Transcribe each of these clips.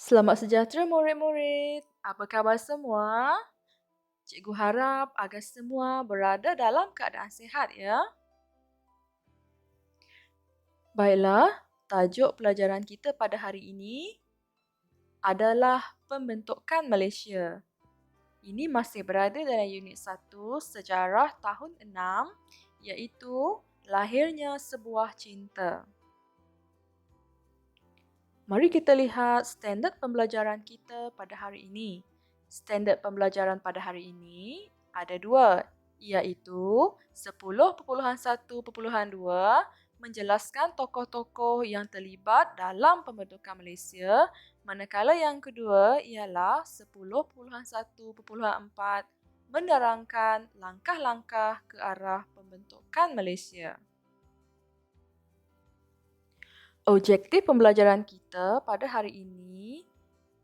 Selamat sejahtera murid-murid. Apa khabar semua? Cikgu harap agar semua berada dalam keadaan sihat ya. Baiklah, tajuk pelajaran kita pada hari ini adalah pembentukan Malaysia. Ini masih berada dalam unit 1 sejarah tahun 6 iaitu lahirnya sebuah cinta. Mari kita lihat standard pembelajaran kita pada hari ini. Standard pembelajaran pada hari ini ada dua, iaitu 10.1.2 menjelaskan tokoh-tokoh yang terlibat dalam pembentukan Malaysia, manakala yang kedua ialah 10.1.4 menerangkan langkah-langkah ke arah pembentukan Malaysia. Objektif pembelajaran kita pada hari ini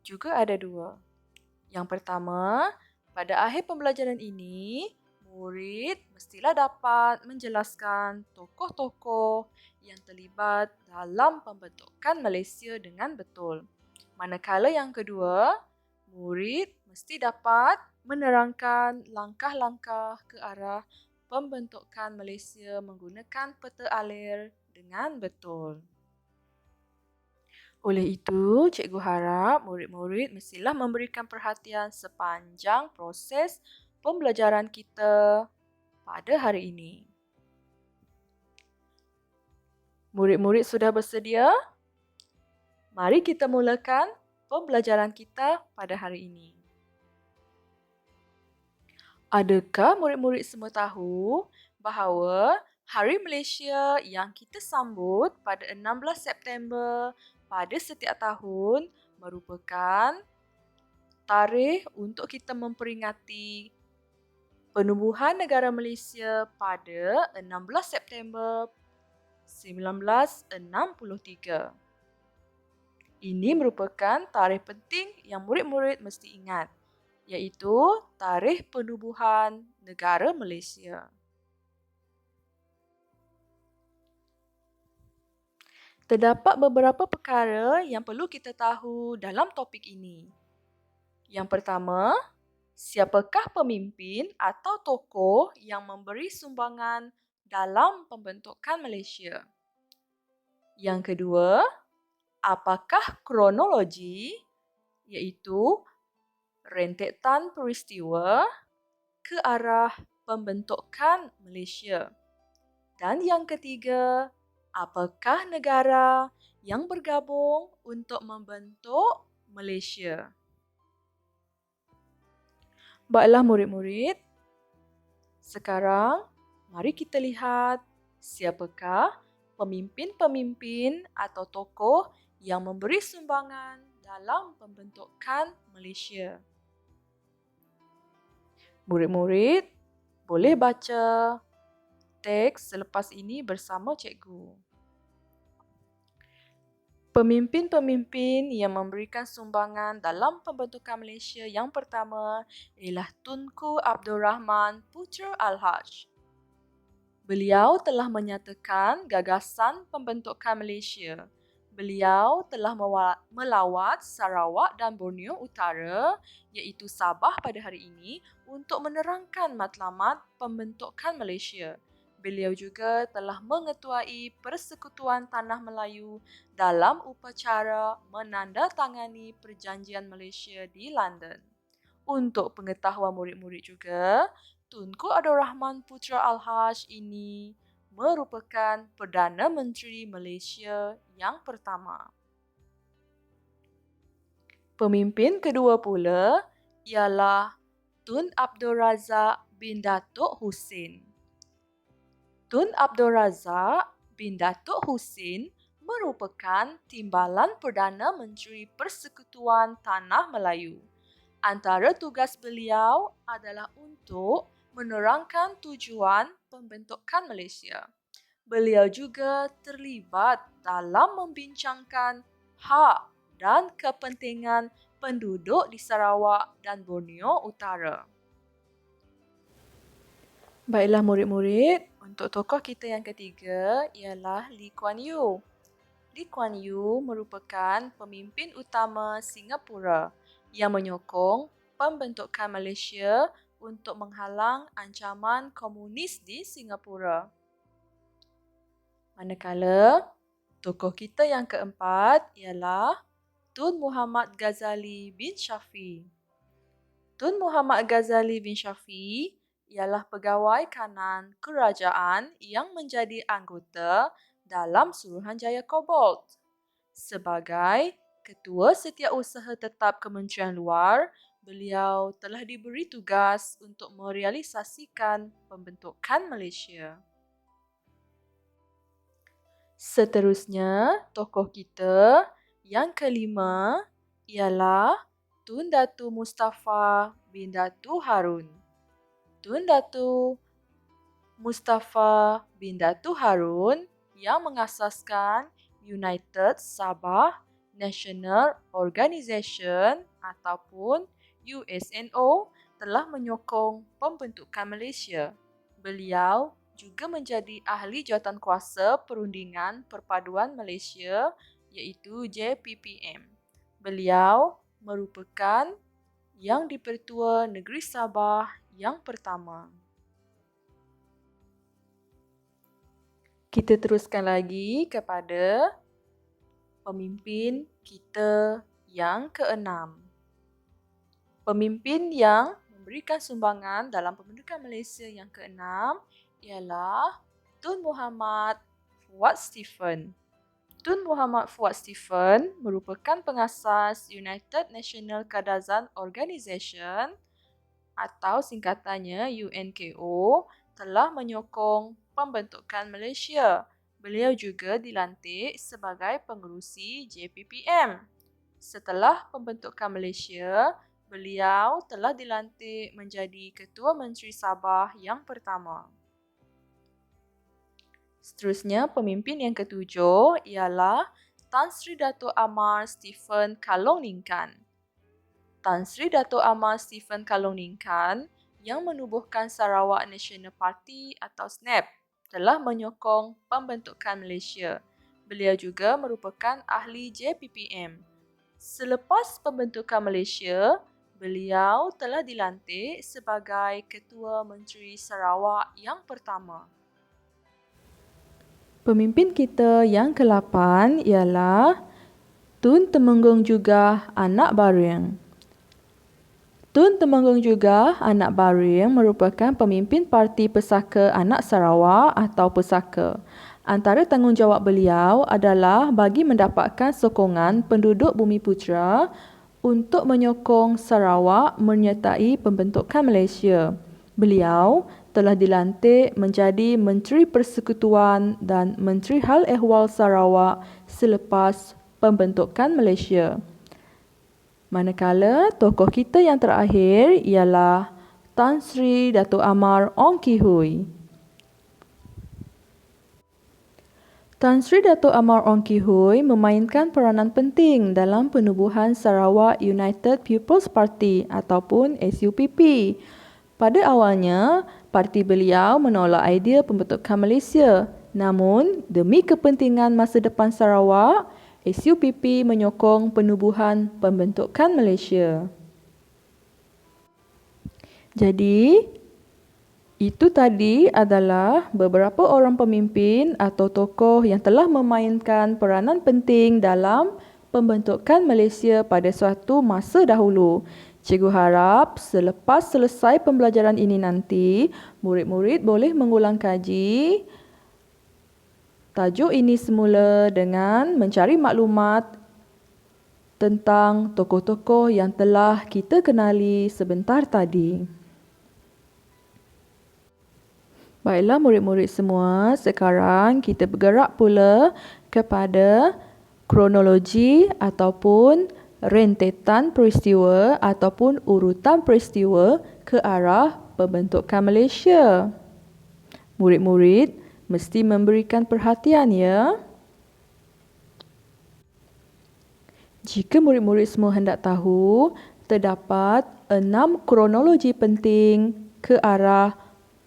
juga ada dua. Yang pertama, pada akhir pembelajaran ini, murid mestilah dapat menjelaskan tokoh-tokoh yang terlibat dalam pembentukan Malaysia dengan betul. Manakala yang kedua, murid mesti dapat menerangkan langkah-langkah ke arah pembentukan Malaysia menggunakan peta alir dengan betul. Oleh itu, cikgu harap murid-murid mestilah memberikan perhatian sepanjang proses pembelajaran kita pada hari ini. Murid-murid sudah bersedia? Mari kita mulakan pembelajaran kita pada hari ini. Adakah murid-murid semua tahu bahawa Hari Malaysia yang kita sambut pada 16 September pada setiap tahun merupakan tarikh untuk kita memperingati penubuhan negara Malaysia pada 16 September 1963. Ini merupakan tarikh penting yang murid-murid mesti ingat, iaitu tarikh penubuhan negara Malaysia. Terdapat beberapa perkara yang perlu kita tahu dalam topik ini. Yang pertama, siapakah pemimpin atau tokoh yang memberi sumbangan dalam pembentukan Malaysia? Yang kedua, apakah kronologi, iaitu rentetan peristiwa ke arah pembentukan Malaysia? Dan yang ketiga, apakah negara yang bergabung untuk membentuk Malaysia? Baiklah murid-murid, sekarang mari kita lihat siapakah pemimpin-pemimpin atau tokoh yang memberi sumbangan dalam pembentukan Malaysia. Murid-murid boleh baca teks selepas ini bersama cikgu. Pemimpin-pemimpin yang memberikan sumbangan dalam pembentukan Malaysia yang pertama ialah Tunku Abdul Rahman Putra Al-Haj. Beliau telah menyatakan gagasan pembentukan Malaysia. Beliau telah melawat Sarawak dan Borneo Utara iaitu Sabah pada hari ini untuk menerangkan matlamat pembentukan Malaysia. Beliau juga telah mengetuai Persekutuan Tanah Melayu dalam upacara menandatangani Perjanjian Malaysia di London. Untuk pengetahuan murid-murid juga, Tunku Abdul Rahman Putra Al-Haj ini merupakan Perdana Menteri Malaysia yang pertama. Pemimpin kedua pula ialah Tun Abdul Razak bin Datuk Husin. Tun Abdul Razak bin Datuk Husin merupakan Timbalan Perdana Menteri Persekutuan Tanah Melayu. Antara tugas beliau adalah untuk menerangkan tujuan pembentukan Malaysia. Beliau juga terlibat dalam membincangkan hak dan kepentingan penduduk di Sarawak dan Borneo Utara. Baiklah murid-murid, untuk tokoh kita yang ketiga ialah Lee Kuan Yew. Lee Kuan Yew merupakan pemimpin utama Singapura yang menyokong pembentukan Malaysia untuk menghalang ancaman komunis di Singapura. Manakala, tokoh kita yang keempat ialah Tun Muhammad Ghazali bin Shafie. Tun Muhammad Ghazali bin Shafie ialah pegawai kanan kerajaan yang menjadi anggota dalam Suruhanjaya Cobalt. Sebagai Ketua Setiausaha Tetap Kementerian Luar, beliau telah diberi tugas untuk merealisasikan pembentukan Malaysia. Seterusnya, tokoh kita yang kelima ialah Tun Datu Mustafa bin Datu Harun. Tun Datu Mustafa bin Datu Harun yang mengasaskan United Sabah National Organisation ataupun USNO telah menyokong pembentukan Malaysia. Beliau juga menjadi ahli jawatankuasa Perundingan Perpaduan Malaysia iaitu JPPM. Beliau merupakan Yang di-Pertua Negeri Sabah yang pertama. Kita teruskan lagi kepada pemimpin kita yang keenam. Pemimpin yang memberikan sumbangan dalam pembentukan Malaysia yang keenam ialah Tun Muhammad Fuad Stephen. Tun Muhammad Fuad Stephen merupakan pengasas United National Kadazan Organisation atau singkatannya UNKO telah menyokong pembentukan Malaysia. Beliau juga dilantik sebagai pengerusi JPPM. Setelah pembentukan Malaysia, beliau telah dilantik menjadi Ketua Menteri Sabah yang pertama. Seterusnya, pemimpin yang ketujuh ialah Tan Sri Dato' Amar Stephen Kalong Ningkan. Tan Sri Dato' Amar Stephen Kalong Ningkan yang menubuhkan Sarawak National Party atau SNAP telah menyokong pembentukan Malaysia. Beliau juga merupakan ahli JPPM. Selepas pembentukan Malaysia, beliau telah dilantik sebagai Ketua Menteri Sarawak yang pertama. Pemimpin kita yang ke-8 ialah Tun Temenggung Jugah Anak Baring. Tun Temenggung Jugah Anak Baring merupakan pemimpin Parti Pesaka Anak Sarawak atau Pesaka. Antara tanggungjawab beliau adalah bagi mendapatkan sokongan penduduk Bumiputera untuk menyokong Sarawak menyertai pembentukan Malaysia. Beliau telah dilantik menjadi Menteri Persekutuan dan Menteri Hal Ehwal Sarawak selepas pembentukan Malaysia. Manakala tokoh kita yang terakhir ialah Tan Sri Dato' Amar Ong Kee Hui. Tan Sri Dato' Amar Ong Kee Hui memainkan peranan penting dalam penubuhan Sarawak United People's Party ataupun SUPP. Pada awalnya, parti beliau menolak idea pembentukan Malaysia. Namun, demi kepentingan masa depan Sarawak, SUPP menyokong penubuhan pembentukan Malaysia. Jadi, itu tadi adalah beberapa orang pemimpin atau tokoh yang telah memainkan peranan penting dalam pembentukan Malaysia pada suatu masa dahulu. Cikgu harap selepas selesai pembelajaran ini nanti, murid-murid boleh mengulang kaji tajuk ini semula dengan mencari maklumat tentang tokoh-tokoh yang telah kita kenali sebentar tadi. Baiklah murid-murid semua, sekarang kita bergerak pula kepada kronologi ataupun rentetan peristiwa ataupun urutan peristiwa ke arah pembentukan Malaysia. Murid-murid mesti memberikan perhatian ya. Jika murid-murid semua hendak tahu, terdapat 6 kronologi penting ke arah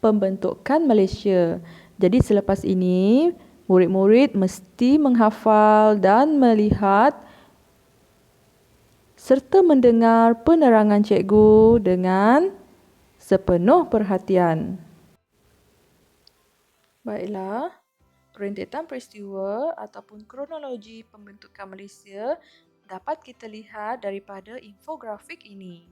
pembentukan Malaysia. Jadi selepas ini, Murid-murid mesti menghafal dan melihat serta mendengar penerangan cikgu dengan sepenuh perhatian. Baiklah, rentetan peristiwa ataupun kronologi pembentukan Malaysia dapat kita lihat daripada infografik ini.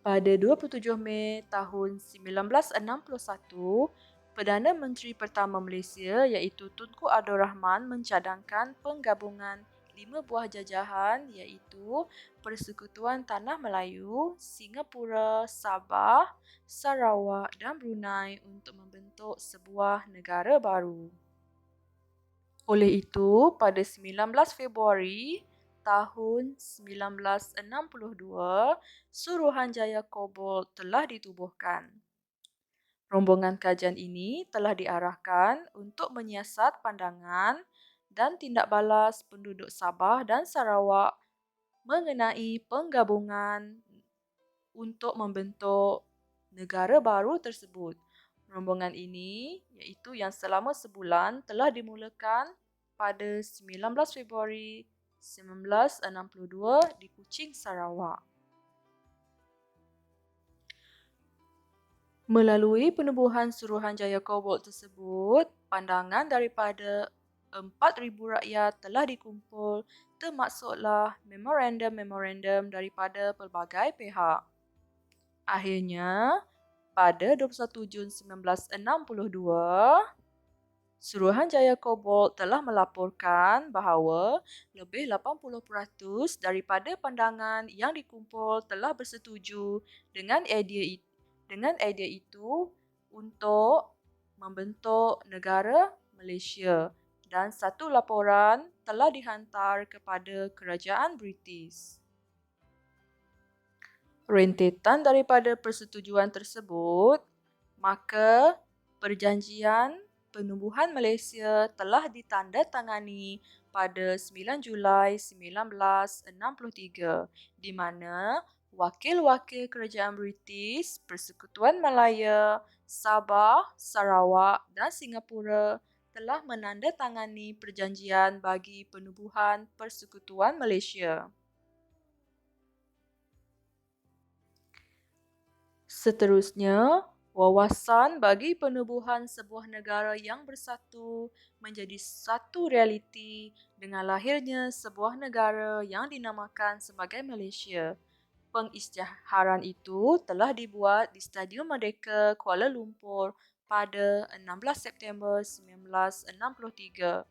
Pada 27 Mei tahun 1961, Perdana Menteri pertama Malaysia iaitu Tunku Abdul Rahman mencadangkan penggabungan 5 buah jajahan iaitu Persekutuan Tanah Melayu, Singapura, Sabah, Sarawak dan Brunei untuk membentuk sebuah negara baru. Oleh itu, pada 19 Februari tahun 1962, Suruhanjaya Kobol telah ditubuhkan. Rombongan kajian ini telah diarahkan untuk menyiasat pandangan dan tindak balas penduduk Sabah dan Sarawak mengenai penggabungan untuk membentuk negara baru tersebut. Rombongan ini iaitu yang selama sebulan telah dimulakan pada 19 Februari 1962 di Kuching, Sarawak. Melalui penubuhan Suruhanjaya Kobol tersebut, pandangan daripada 4,000 rakyat telah dikumpul, termasuklah memorandum-memorandum daripada pelbagai pihak. Akhirnya, pada 21 Jun 1962, Suruhanjaya Kobol telah melaporkan bahawa lebih 80% daripada pandangan yang dikumpul telah bersetuju dengan idea itu untuk membentuk negara Malaysia dan satu laporan telah dihantar kepada kerajaan British. Rentetan daripada persetujuan tersebut, maka perjanjian penubuhan Malaysia telah ditandatangani pada 9 Julai 1963 di mana wakil-wakil kerajaan British, Persekutuan Malaya, Sabah, Sarawak dan Singapura telah menandatangani perjanjian bagi penubuhan Persekutuan Malaysia. Seterusnya, wawasan bagi penubuhan sebuah negara yang bersatu menjadi satu realiti dengan lahirnya sebuah negara yang dinamakan sebagai Malaysia. Pengisytiharan itu telah dibuat di Stadium Merdeka, Kuala Lumpur pada 16 September 1963.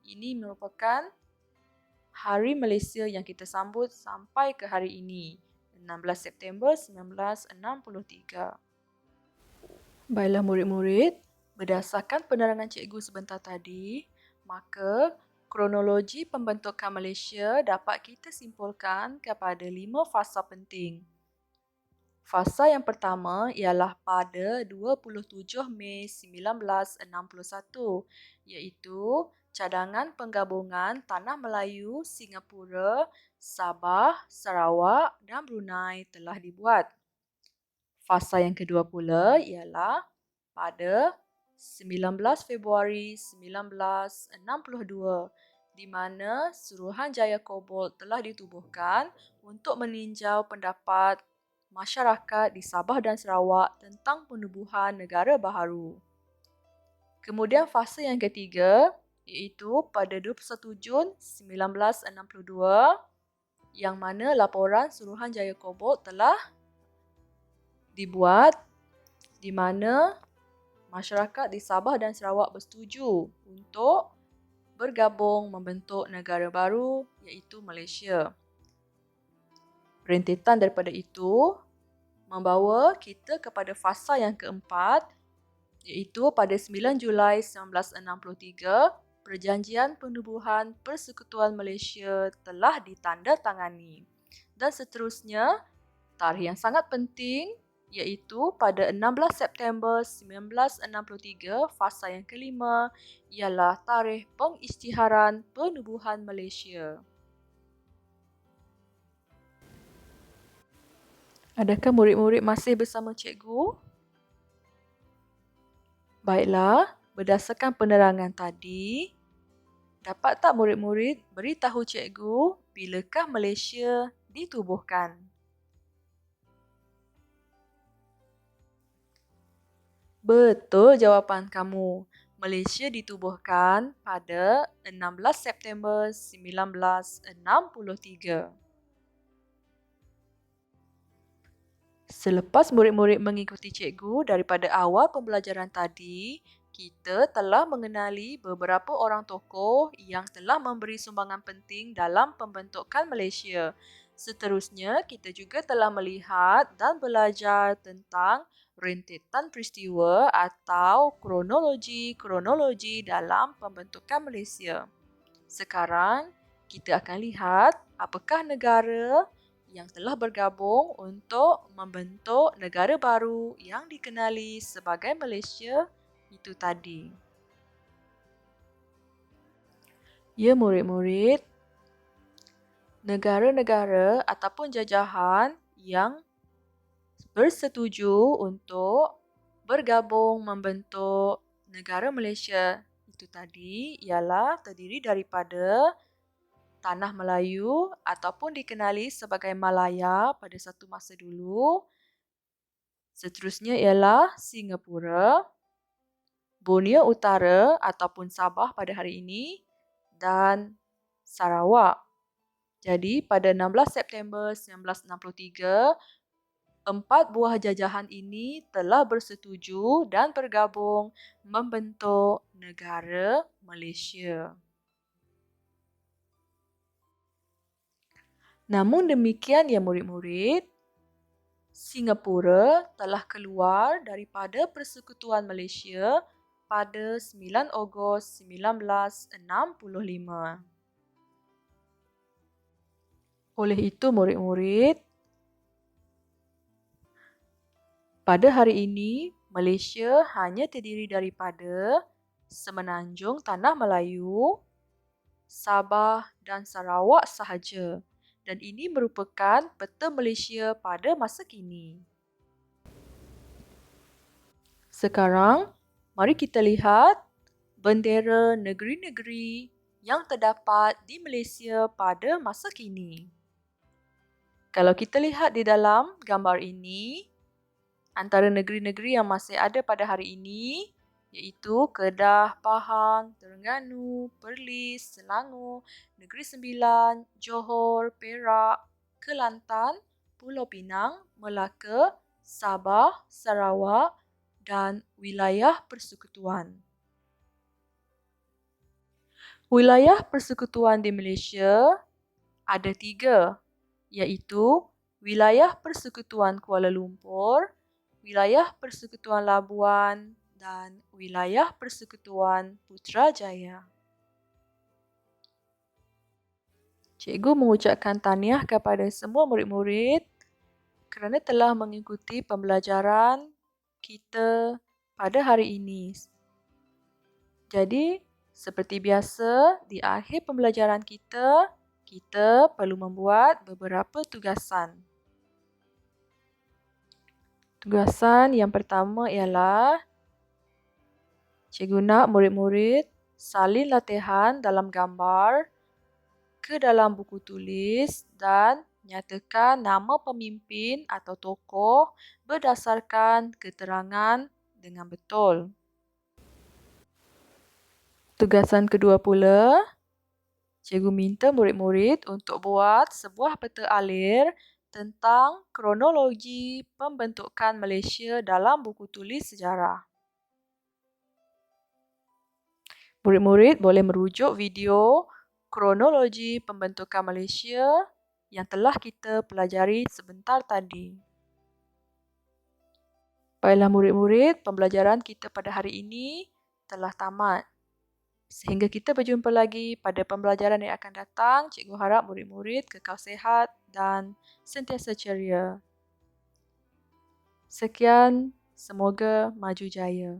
Ini merupakan Hari Malaysia yang kita sambut sampai ke hari ini, 16 September 1963. Baiklah murid-murid, berdasarkan penerangan cikgu sebentar tadi, maka kronologi pembentukan Malaysia dapat kita simpulkan kepada 5 fasa penting. Fasa yang pertama ialah pada 27 Mei 1961, iaitu cadangan penggabungan Tanah Melayu, Singapura, Sabah, Sarawak dan Brunei telah dibuat. Fasa yang kedua pula ialah pada 19 Februari 1962 di mana Suruhanjaya Kobol telah ditubuhkan untuk meninjau pendapat masyarakat di Sabah dan Sarawak tentang penubuhan negara baharu. Kemudian fasa yang ketiga iaitu pada 21 Jun 1962 yang mana laporan Suruhanjaya Kobol telah dibuat di mana masyarakat di Sabah dan Sarawak bersetuju untuk bergabung membentuk negara baru iaitu Malaysia. Rentetan daripada itu membawa kita kepada fasa yang keempat iaitu pada 9 Julai 1963 Perjanjian Penubuhan Persekutuan Malaysia telah ditandatangani. Dan seterusnya, tarikh yang sangat penting iaitu pada 16 September 1963 fasa yang kelima ialah tarikh pengisytiharan penubuhan Malaysia. Adakah murid-murid masih bersama cikgu? Baiklah, Berdasarkan penerangan tadi, dapat tak murid-murid beritahu cikgu bilakah Malaysia ditubuhkan? Betul jawapan kamu. Malaysia ditubuhkan pada 16 September 1963. Selepas murid-murid mengikuti cikgu daripada awal pembelajaran tadi, kita telah mengenali beberapa orang tokoh yang telah memberi sumbangan penting dalam pembentukan Malaysia. Seterusnya, kita juga telah melihat dan belajar tentang rentetan peristiwa atau kronologi dalam pembentukan Malaysia. Sekarang, kita akan lihat apakah negara yang telah bergabung untuk membentuk negara baru yang dikenali sebagai Malaysia itu tadi. Ya murid-murid, negara-negara ataupun jajahan yang bersetuju untuk bergabung membentuk negara Malaysia itu tadi ialah terdiri daripada Tanah Melayu ataupun dikenali sebagai Malaya pada satu masa dulu. Seterusnya ialah Singapura, Borneo Utara ataupun Sabah pada hari ini dan Sarawak. Jadi pada 16 September 1963, 4 buah jajahan ini telah bersetuju dan bergabung membentuk negara Malaysia. Namun demikian ya murid-murid, Singapura telah keluar daripada Persekutuan Malaysia pada 9 Ogos 1965. Oleh itu murid-murid, pada hari ini Malaysia hanya terdiri daripada Semenanjung Tanah Melayu, Sabah dan Sarawak sahaja. Dan ini merupakan peta Malaysia pada masa kini. Sekarang, mari kita lihat bendera negeri-negeri yang terdapat di Malaysia pada masa kini. Kalau kita lihat di dalam gambar ini, antara negeri-negeri yang masih ada pada hari ini iaitu Kedah, Pahang, Terengganu, Perlis, Selangor, Negeri Sembilan, Johor, Perak, Kelantan, Pulau Pinang, Melaka, Sabah, Sarawak dan Wilayah Persekutuan. Wilayah Persekutuan di Malaysia ada 3, iaitu Wilayah Persekutuan Kuala Lumpur, Wilayah Persekutuan Labuan dan Wilayah Persekutuan Putrajaya. Cikgu mengucapkan tahniah kepada semua murid-murid kerana telah mengikuti pembelajaran kita pada hari ini. Jadi, seperti biasa, di akhir pembelajaran kita perlu membuat beberapa tugasan. Tugasan yang pertama ialah cikgu nak murid-murid salin latihan dalam gambar ke dalam buku tulis dan nyatakan nama pemimpin atau tokoh berdasarkan keterangan dengan betul. Tugasan kedua pula, cikgu minta murid-murid untuk buat sebuah peta alir tentang kronologi pembentukan Malaysia dalam buku tulis sejarah. Murid-murid boleh merujuk video kronologi pembentukan Malaysia yang telah kita pelajari sebentar tadi. Baiklah murid-murid, pembelajaran kita pada hari ini telah tamat. Sehingga kita berjumpa lagi pada pembelajaran yang akan datang, cikgu harap murid-murid kekal sihat dan sentiasa ceria. Sekian, semoga maju jaya.